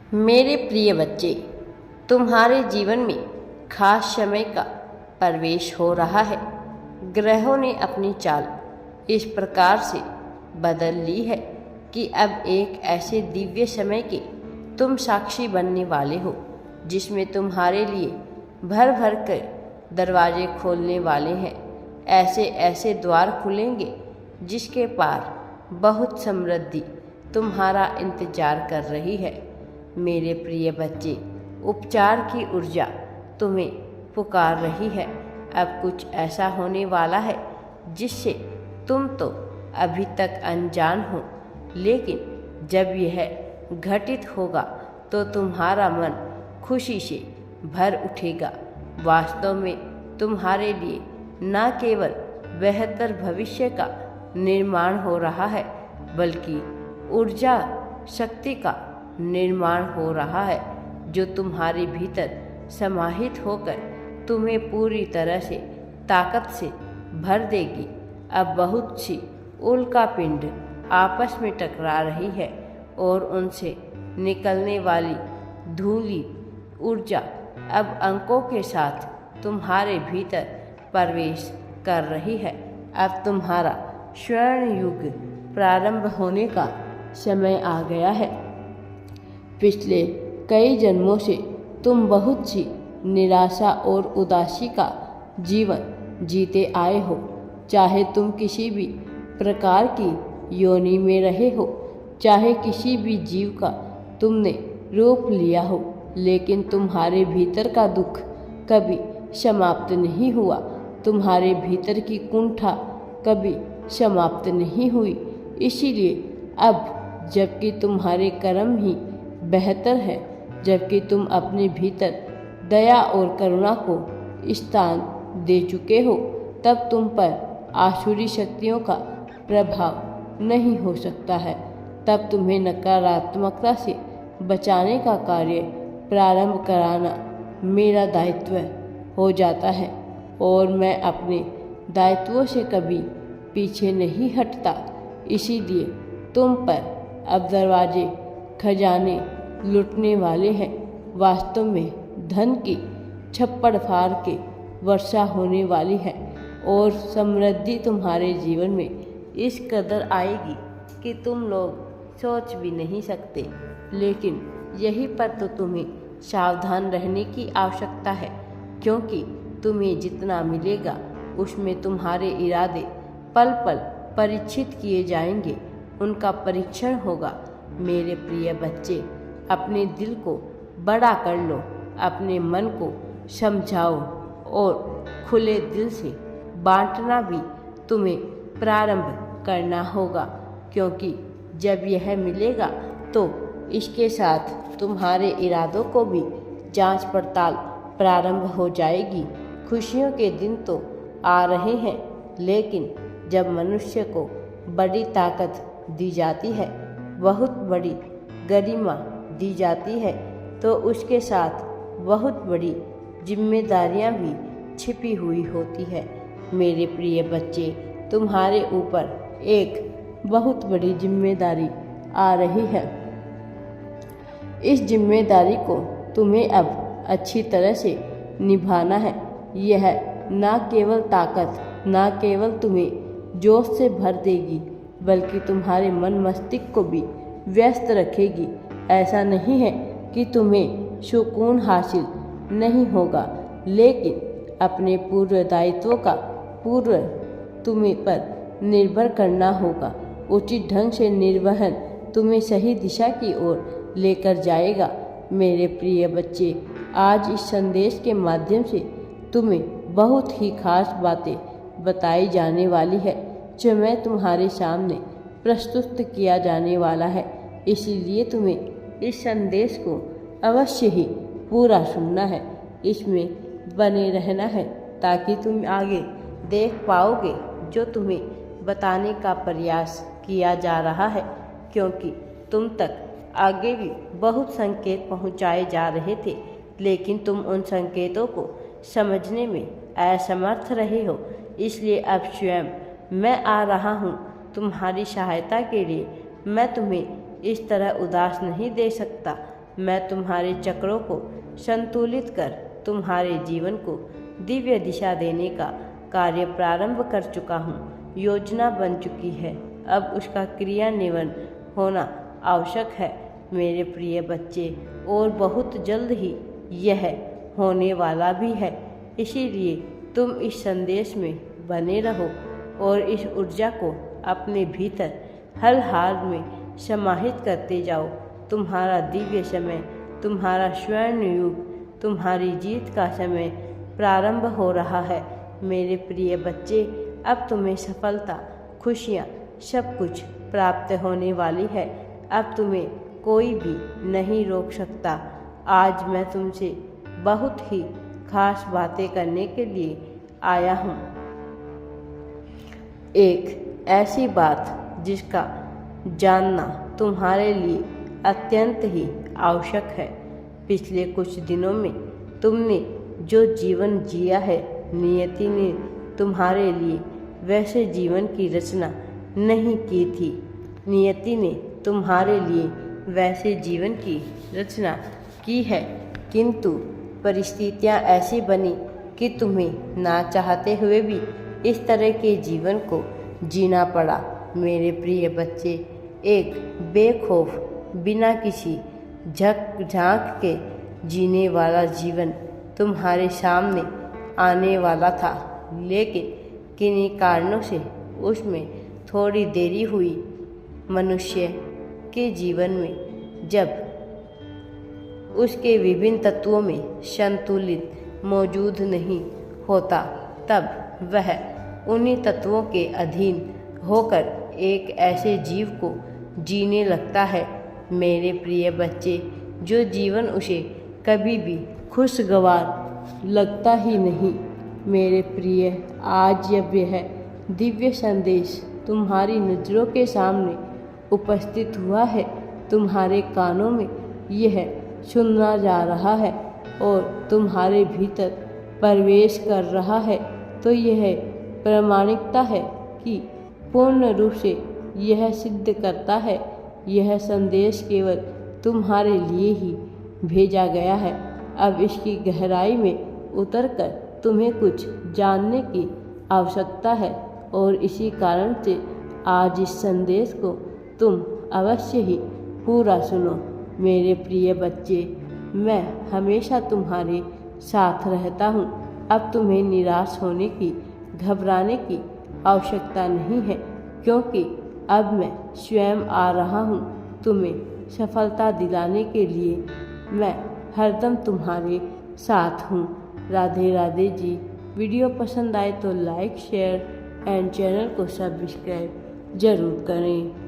मेरे प्रिय बच्चे, तुम्हारे जीवन में खास समय का प्रवेश हो रहा है। ग्रहों ने अपनी चाल इस प्रकार से बदल ली है कि अब एक ऐसे दिव्य समय के तुम साक्षी बनने वाले हो जिसमें तुम्हारे लिए भर भर कर दरवाजे खोलने वाले हैं। ऐसे ऐसे द्वार खुलेंगे जिसके पार बहुत समृद्धि तुम्हारा इंतजार कर रही है। मेरे प्रिय बच्चे, उपचार की ऊर्जा तुम्हें पुकार रही है। अब कुछ ऐसा होने वाला है जिससे तुम तो अभी तक अनजान हो, लेकिन जब यह घटित होगा तो तुम्हारा मन खुशी से भर उठेगा। वास्तव में तुम्हारे लिए न केवल बेहतर भविष्य का निर्माण हो रहा है, बल्कि ऊर्जा शक्ति का निर्माण हो रहा है जो तुम्हारे भीतर समाहित होकर तुम्हें पूरी तरह से ताकत से भर देगी। अब बहुत सी उल्का पिंड आपस में टकरा रही है और उनसे निकलने वाली धूली ऊर्जा अब अंकों के साथ तुम्हारे भीतर प्रवेश कर रही है। अब तुम्हारा स्वर्ण युग प्रारंभ होने का समय आ गया है। पिछले कई जन्मों से तुम बहुत सी निराशा और उदासी का जीवन जीते आए हो। चाहे तुम किसी भी प्रकार की योनि में रहे हो, चाहे किसी भी जीव का तुमने रूप लिया हो, लेकिन तुम्हारे भीतर का दुख कभी समाप्त नहीं हुआ। तुम्हारे भीतर की कुंठा कभी समाप्त नहीं हुई। इसीलिए अब जबकि तुम्हारे कर्म ही बेहतर है, जबकि तुम अपने भीतर दया और करुणा को स्थान दे चुके हो, तब तुम पर आसुरी शक्तियों का प्रभाव नहीं हो सकता है। तब तुम्हें नकारात्मकता से बचाने का कार्य प्रारंभ कराना मेरा दायित्व हो जाता है और मैं अपने दायित्वों से कभी पीछे नहीं हटता। इसीलिए तुम पर अब दरवाजे खजाने लुटने वाले हैं। वास्तव में धन की छप्पड़ फाड़ के वर्षा होने वाली है और समृद्धि तुम्हारे जीवन में इस कदर आएगी कि तुम लोग सोच भी नहीं सकते। लेकिन यहीं पर तो तुम्हें सावधान रहने की आवश्यकता है, क्योंकि तुम्हें जितना मिलेगा उसमें तुम्हारे इरादे पल पल परीक्षित किए जाएंगे, उनका परीक्षण होगा। मेरे प्रिय बच्चे, अपने दिल को बड़ा कर लो, अपने मन को समझाओ और खुले दिल से बांटना भी तुम्हें प्रारंभ करना होगा, क्योंकि जब यह मिलेगा तो इसके साथ तुम्हारे इरादों को भी जांच पड़ताल प्रारंभ हो जाएगी। खुशियों के दिन तो आ रहे हैं, लेकिन जब मनुष्य को बड़ी ताकत दी जाती है, बहुत बड़ी गरिमा दी जाती है, तो उसके साथ बहुत बड़ी जिम्मेदारियां भी छिपी हुई होती है। मेरे प्रिय बच्चे, तुम्हारे ऊपर एक बहुत बड़ी जिम्मेदारी आ रही है। इस जिम्मेदारी को तुम्हें अब अच्छी तरह से निभाना है। यह न केवल ताकत, न केवल तुम्हें जोश से भर देगी, बल्कि तुम्हारे मन मस्तिष्क को भी व्यस्त रखेगी। ऐसा नहीं है कि तुम्हें सुकून हासिल नहीं होगा, लेकिन अपने पूर्व दायित्वों का पूर्व तुम्हें पर निर्भर करना होगा। उचित ढंग से निर्वहन तुम्हें सही दिशा की ओर लेकर जाएगा। मेरे प्रिय बच्चे, आज इस संदेश के माध्यम से तुम्हें बहुत ही खास बातें बताई जाने वाली है, जो मैं तुम्हारे सामने प्रस्तुत किया जाने वाला है। इसीलिए तुम्हें इस संदेश को अवश्य ही पूरा सुनना है, इसमें बने रहना है, ताकि तुम आगे देख पाओगे जो तुम्हें बताने का प्रयास किया जा रहा है। क्योंकि तुम तक आगे भी बहुत संकेत पहुंचाए जा रहे थे, लेकिन तुम उन संकेतों को समझने में असमर्थ रहे हो। इसलिए अब स्वयं मैं आ रहा हूँ तुम्हारी सहायता के लिए। मैं तुम्हें इस तरह उदास नहीं दे सकता। मैं तुम्हारे चक्रों को संतुलित कर तुम्हारे जीवन को दिव्य दिशा देने का कार्य प्रारंभ कर चुका हूँ। योजना बन चुकी है, अब उसका क्रियान्वयन होना आवश्यक है मेरे प्रिय बच्चे, और बहुत जल्द ही यह होने वाला भी है। इसीलिए तुम इस संदेश में बने रहो और इस ऊर्जा को अपने भीतर हर हाल में समाहित करते जाओ। तुम्हारा दिव्य समय, तुम्हारा स्वर्ण युग, तुम्हारी जीत का समय प्रारंभ हो रहा है मेरे प्रिय बच्चे। अब तुम्हें सफलता, खुशियाँ, सब कुछ प्राप्त होने वाली है। अब तुम्हें कोई भी नहीं रोक सकता। आज मैं तुमसे बहुत ही खास बातें करने के लिए आया हूँ। एक ऐसी बात जिसका जानना तुम्हारे लिए अत्यंत ही आवश्यक है। पिछले कुछ दिनों में तुमने जो जीवन जिया है, नियति ने तुम्हारे लिए वैसे जीवन की रचना नहीं की थी। नियति ने तुम्हारे लिए वैसे जीवन की रचना की है, किंतु परिस्थितियां ऐसी बनी कि तुम्हें ना चाहते हुए भी इस तरह के जीवन को जीना पड़ा मेरे प्रिय बच्चे। एक बेखौफ, बिना किसी झक झांक के जीने वाला जीवन तुम्हारे सामने आने वाला था, लेकिन किन्हीं कारणों से उसमें थोड़ी देरी हुई। मनुष्य के जीवन में जब उसके विभिन्न तत्वों में संतुलित मौजूद नहीं होता, तब वह उन्हीं तत्वों के अधीन होकर एक ऐसे जीव को जीने लगता है मेरे प्रिय बच्चे, जो जीवन उसे कभी भी खुशगवार लगता ही नहीं मेरे प्रिय। आज जब यह दिव्य संदेश तुम्हारी नज़रों के सामने उपस्थित हुआ है, तुम्हारे कानों में यह सुनना जा रहा है और तुम्हारे भीतर प्रवेश कर रहा है, तो यह प्रामाणिकता है कि पूर्ण रूप से यह सिद्ध करता है यह संदेश केवल तुम्हारे लिए ही भेजा गया है। अब इसकी गहराई में उतरकर तुम्हें कुछ जानने की आवश्यकता है, और इसी कारण से आज इस संदेश को तुम अवश्य ही पूरा सुनो मेरे प्रिय बच्चे। मैं हमेशा तुम्हारे साथ रहता हूँ। अब तुम्हें निराश होने की, घबराने की आवश्यकता नहीं है, क्योंकि अब मैं स्वयं आ रहा हूँ तुम्हें सफलता दिलाने के लिए। मैं हरदम तुम्हारे साथ हूँ। राधे राधे जी। वीडियो पसंद आए तो लाइक, शेयर एंड चैनल को सब्सक्राइब जरूर करें।